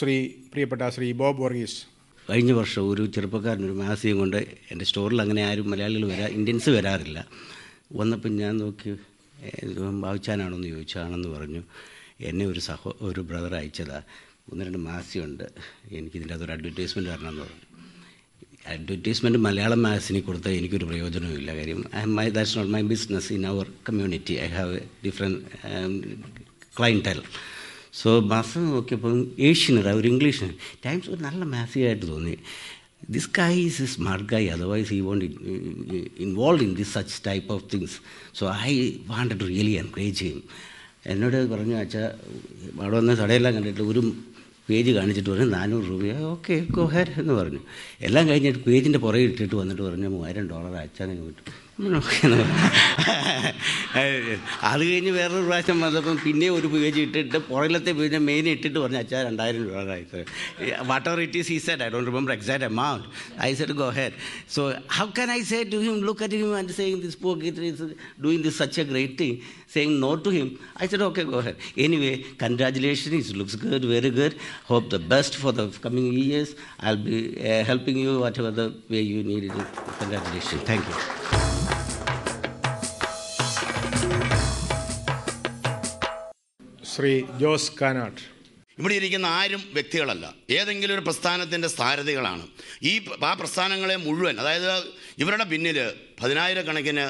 പ്രിയപ്പെട്ട ശ്രീ ബോബ് വർഗീസ്. കഴിഞ്ഞ വർഷം ഒരു ചെറുപ്പക്കാരനൊരു മാസികം കൊണ്ട് എൻ്റെ സ്റ്റോറിൽ അങ്ങനെ ആരും മലയാളികൾ ഇന്ത്യൻസ് വരാറില്ല. വന്നപ്പോൾ ഞാൻ നോക്കി ബാബുച്ചാനാണോന്ന് ചോദിച്ചാണെന്ന് പറഞ്ഞു. എന്നെ ഒരു ബ്രദർ അയച്ചതാണ്. 1-2 മാസികയുണ്ട്, എനിക്കിതിൻ്റെ അതൊരു അഡ്വർടൈസ്മെൻറ്റ് വരണമെന്ന് പറഞ്ഞു. അഡ്വർടൈസ്മെൻറ്റ് മലയാളം മാഗസിനിൽ കൊടുത്താൽ എനിക്കൊരു പ്രയോജനവുമില്ല. കാര്യം that's not my business in our community. I have different clientele. So മാസം നോക്കിയപ്പോൾ ഏഷ്യനർ ഒരു ഇംഗ്ലീഷ് ടൈംസ് ഒരു നല്ല മാസികയായിട്ട് തോന്നി. This guy is a smart guy, otherwise he won't involve in this such type of things. So I wanted to really encourage him. എന്നോട് പറഞ്ഞു, അച്ഛാ അവിടെ വന്ന് കടയെല്ലാം കണ്ടിട്ട് ഒരു പേജ് കാണിച്ചിട്ട് പറഞ്ഞു 400 രൂപ. ഓക്കെ ഗോ ഹെഡ് എന്ന് പറഞ്ഞു. എല്ലാം കഴിഞ്ഞിട്ട് പേജിൻ്റെ പുറകെ ഇട്ടിട്ട് വന്നിട്ട് പറഞ്ഞു $1000 അച്ഛനെ കിട്ടും. ഓക്കെ എന്ന് പറഞ്ഞു. അത് കഴിഞ്ഞ് വേറൊരു പ്രാവശ്യം വന്നപ്പം പിന്നെ ഒരു പേജ് ഇട്ടിട്ട് പുറകിലത്തെ പേജ് മെയിൻ ഇട്ടിട്ട് പറഞ്ഞു അച്ഛാ $2000 അയച്ചത്. Whatever it is he said, I don't remember exact amount. I said go head. So how can I say to him, look at him and saying this poor kid is doing this such a great thing, saying no to him. I said okay, go ahead. Anyway, congratulations, it looks good, very good. Hope the best for the coming years. I'll be helping you whatever the way you need it. Congratulations. Thank you. Shri Jose Kanattu. ഇവിടെ ഇരിക്കുന്ന ആരും വ്യക്തികളല്ല, ഏതെങ്കിലും ഒരു പ്രസ്ഥാനത്തിൻ്റെ സ്ഥാരഥികളാണ്. ആ പ്രസ്ഥാനങ്ങളെ മുഴുവൻ, അതായത് ഇവരുടെ പിന്നിൽ 10,000-കണക്കിന്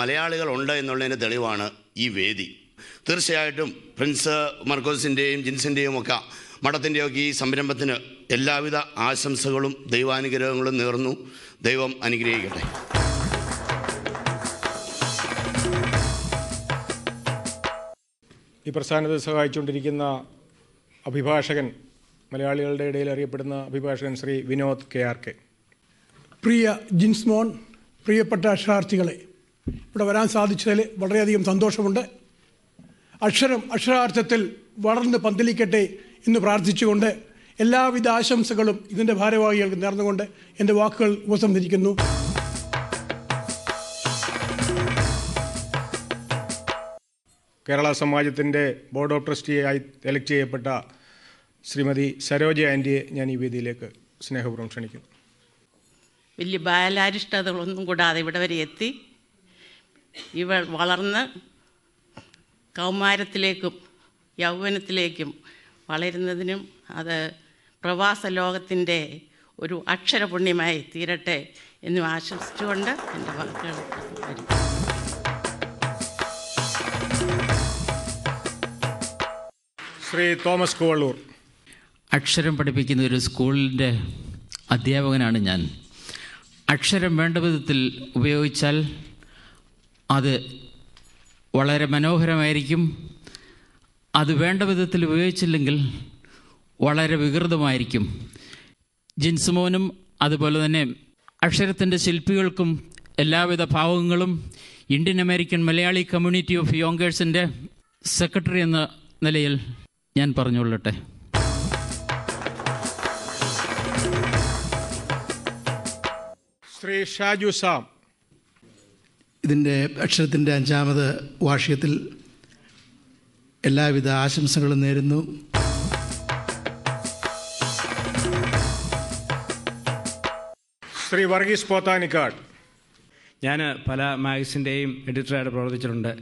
മലയാളികളുണ്ട് എന്നുള്ളതിൻ്റെ തെളിവാണ് ഈ വേദി. തീർച്ചയായിട്ടും പ്രിൻസ് മർക്കോസിൻ്റെയും ജിൻസിൻ്റെയും ഒക്കെ മഠത്തിൻ്റെയൊക്കെ ഈ സംരംഭത്തിന് എല്ലാവിധ ആശംസകളും ദൈവാനുഗ്രഹങ്ങളും നേർന്നു. ദൈവം അനുഗ്രഹിക്കട്ടെ. ഈ പ്രസ്ഥാനത്തെ സഹായിച്ചുകൊണ്ടിരിക്കുന്ന അഭിഭാഷകൻ, മലയാളികളുടെ ഇടയിൽ അറിയപ്പെടുന്ന അഭിഭാഷകൻ ശ്രീ വിനോദ് KRK. പ്രിയ ജിൻസ്മോൻ, പ്രിയപ്പെട്ട അക്ഷരാർത്ഥികളെ, ഇവിടെ വരാൻ സാധിച്ചതിൽ വളരെയധികം സന്തോഷമുണ്ട്. അക്ഷരാർത്ഥത്തിൽ വളർന്ന് പന്തലിക്കട്ടെ എന്ന് പ്രാർത്ഥിച്ചുകൊണ്ട് എല്ലാവിധ ആശംസകളും ഇതിൻ്റെ ഭാരവാഹികൾക്ക് നേർന്നുകൊണ്ട് എൻ്റെ വാക്കുകൾ ഉപസംഹരിക്കുന്നു. കേരള സമാജത്തിൻ്റെ ബോർഡ് ഓഫ് ട്രസ്റ്റിയായി എലക്ട് ചെയ്യപ്പെട്ട ശ്രീമതി സരോജ ആൻറ്റിയെ ഞാൻ ഈ വേദിയിലേക്ക് സ്നേഹപൂർവ്വം ക്ഷണിക്കുന്നു. വലിയ ബാലാരിഷ്ടതകളൊന്നും കൂടാതെ ഇവിടെ വരെ എത്തി ഇവൾ വളർന്ന് കൗമാരത്തിലേക്കും യൗവനത്തിലേക്കും വളരുന്നതിനും അത് പ്രവാസ ലോകത്തിൻ്റെ ഒരു അക്ഷരപുണ്യമായി തീരട്ടെ എന്നും ആശംസിച്ചുകൊണ്ട് എൻ്റെ വാക്കുകൾ വരും. ശ്രീ തോമസ് കുവള്ളൂർ. അക്ഷരം പഠിപ്പിക്കുന്ന ഒരു സ്കൂളിൻ്റെ അധ്യാപകനാണ് ഞാൻ. അക്ഷരം വേണ്ട വിധത്തിൽ ഉപയോഗിച്ചാൽ അത് വളരെ മനോഹരമായിരിക്കും. അത് വേണ്ട വിധത്തിൽ ഉപയോഗിച്ചില്ലെങ്കിൽ വളരെ വികൃതമായിരിക്കും. ജിൻസുമോനും അതുപോലെ തന്നെ അക്ഷരത്തിൻ്റെ ശില്പികൾക്കും എല്ലാവിധ ഭാവങ്ങളും Indian American Malayali community of യോങ്കേഴ്സിൻ്റെ സെക്രട്ടറി എന്ന നിലയിൽ ഞാൻ പറഞ്ഞുകൊള്ളട്ടെ. ശ്രീ ഷാജു സാം. ഇതിൻ്റെ അക്ഷരത്തിൻ്റെ 5ാമത് വാർഷികത്തിൽ എല്ലാവിധ ആശംസകളും നേരുന്നു. ശ്രീ വർഗീസ് പോത്താനിക്കാട്. ഞാൻ പല മാഗസിൻ്റെയും എഡിറ്ററായിട്ട് പ്രവർത്തിച്ചിട്ടുണ്ട്.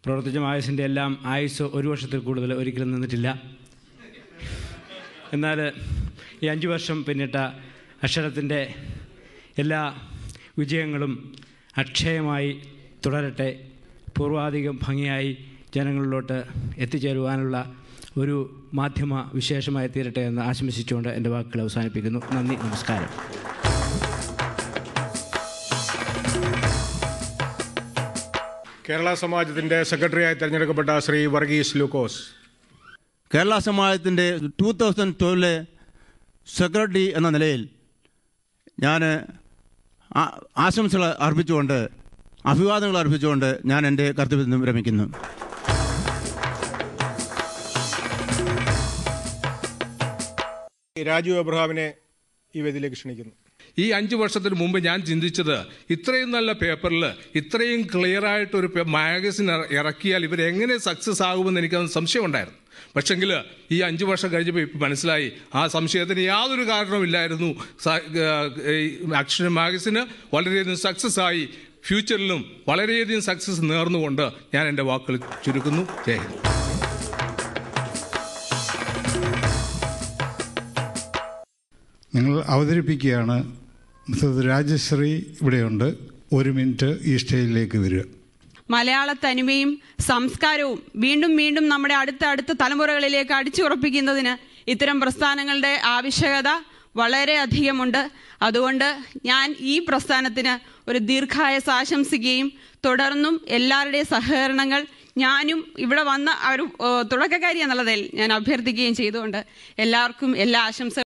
പ്രവർത്തിച്ച മാഗസിൻ്റെ എല്ലാം ആയുസ് 1 വർഷത്തിൽ കൂടുതൽ ഒരിക്കലും നിന്നിട്ടില്ല. എന്നാൽ ഈ 5 വർഷം പിന്നിട്ട അക്ഷരത്തിൻ്റെ എല്ലാ വിജയങ്ങളും അക്ഷയമായി തുടരട്ടെ, പൂർവാധികം ഭംഗിയായി ജനങ്ങളിലോട്ട് എത്തിച്ചേരുവാനുള്ള ഒരു മാധ്യമ വിശേഷമായി തീരട്ടെ എന്ന് ആശംസിച്ചുകൊണ്ട് എൻ്റെ വാക്കുകൾ അവസാനിപ്പിക്കുന്നു. നന്ദി, നമസ്കാരം. കേരള സമാജത്തിൻ്റെ സെക്രട്ടറിയായി തിരഞ്ഞെടുക്കപ്പെട്ട ശ്രീ വർഗീസ് ലൂക്കോസ്. കേരള സമാജത്തിൻ്റെ 2012 സെക്രട്ടറി എന്ന നിലയിൽ ഞാൻ ആശംസകൾ അർപ്പിച്ചുകൊണ്ട്, അഭിവാദനങ്ങൾ അർപ്പിച്ചുകൊണ്ട് ഞാൻ എൻ്റെ കർത്തവ്യത്തിൽ നിന്നും വിരമിക്കുന്നു. രാജു എബ്രഹാമിനെ ഈ വേദിയിലേക്ക് ക്ഷണിക്കുന്നു. ഈ ഈ 5 വർഷത്തിന് മുമ്പ് ഞാൻ ചിന്തിച്ചത് ഇത്രയും നല്ല പേപ്പറിൽ ഇത്രയും ക്ലിയറായിട്ടൊരു മാഗസിൻ ഇറക്കിയാൽ ഇവരെങ്ങനെ സക്സസ് ആകുമെന്ന് എനിക്കത് സംശയമുണ്ടായിരുന്നു. പക്ഷെങ്കിൽ ഈ 5 വർഷം കഴിഞ്ഞപ്പോൾ ഇപ്പം മനസ്സിലായി ആ സംശയത്തിന് യാതൊരു കാരണവുമില്ലായിരുന്നു. അക്ഷരം മാഗസിന് വളരെയധികം സക്സസ് ആയി. ഫ്യൂച്ചറിലും വളരെയധികം സക്സസ് നേർന്നുകൊണ്ട് ഞാൻ എൻ്റെ വാക്കുകൾ ചുരുക്കുന്നു. ജയ് ഹിന്ദ്. നിങ്ങൾ അവതരിപ്പിക്കുകയാണ്. മിസ്റ്റർ രാജശ്രീ ഇവിടെയുണ്ട്. 1 മിനിറ്റ് ഈ സ്റ്റേജിലേക്ക് വരിക. മലയാള തനിമയും സംസ്കാരവും വീണ്ടും വീണ്ടും നമ്മുടെ അടുത്ത തലമുറകളിലേക്ക് അടിച്ചുറപ്പിക്കുന്നതിന് ഇത്തരം പ്രസ്ഥാനങ്ങളുടെ ആവശ്യകത വളരെ അധികമുണ്ട്. അതുകൊണ്ട് ഞാൻ ഈ പ്രസ്ഥാനത്തിന് ഒരു ദീർഘായുസ്സ് ആശംസിക്കുകയും തുടർന്നും എല്ലാവരുടെയും സഹകരണങ്ങൾ ഞാനും ഇവിടെ വന്ന ഒരു തുടക്കക്കാരി എന്നുള്ളതിൽ ഞാൻ അഭ്യർത്ഥിക്കുകയും ചെയ്തുകൊണ്ട് എല്ലാവർക്കും എല്ലാ ആശംസകളും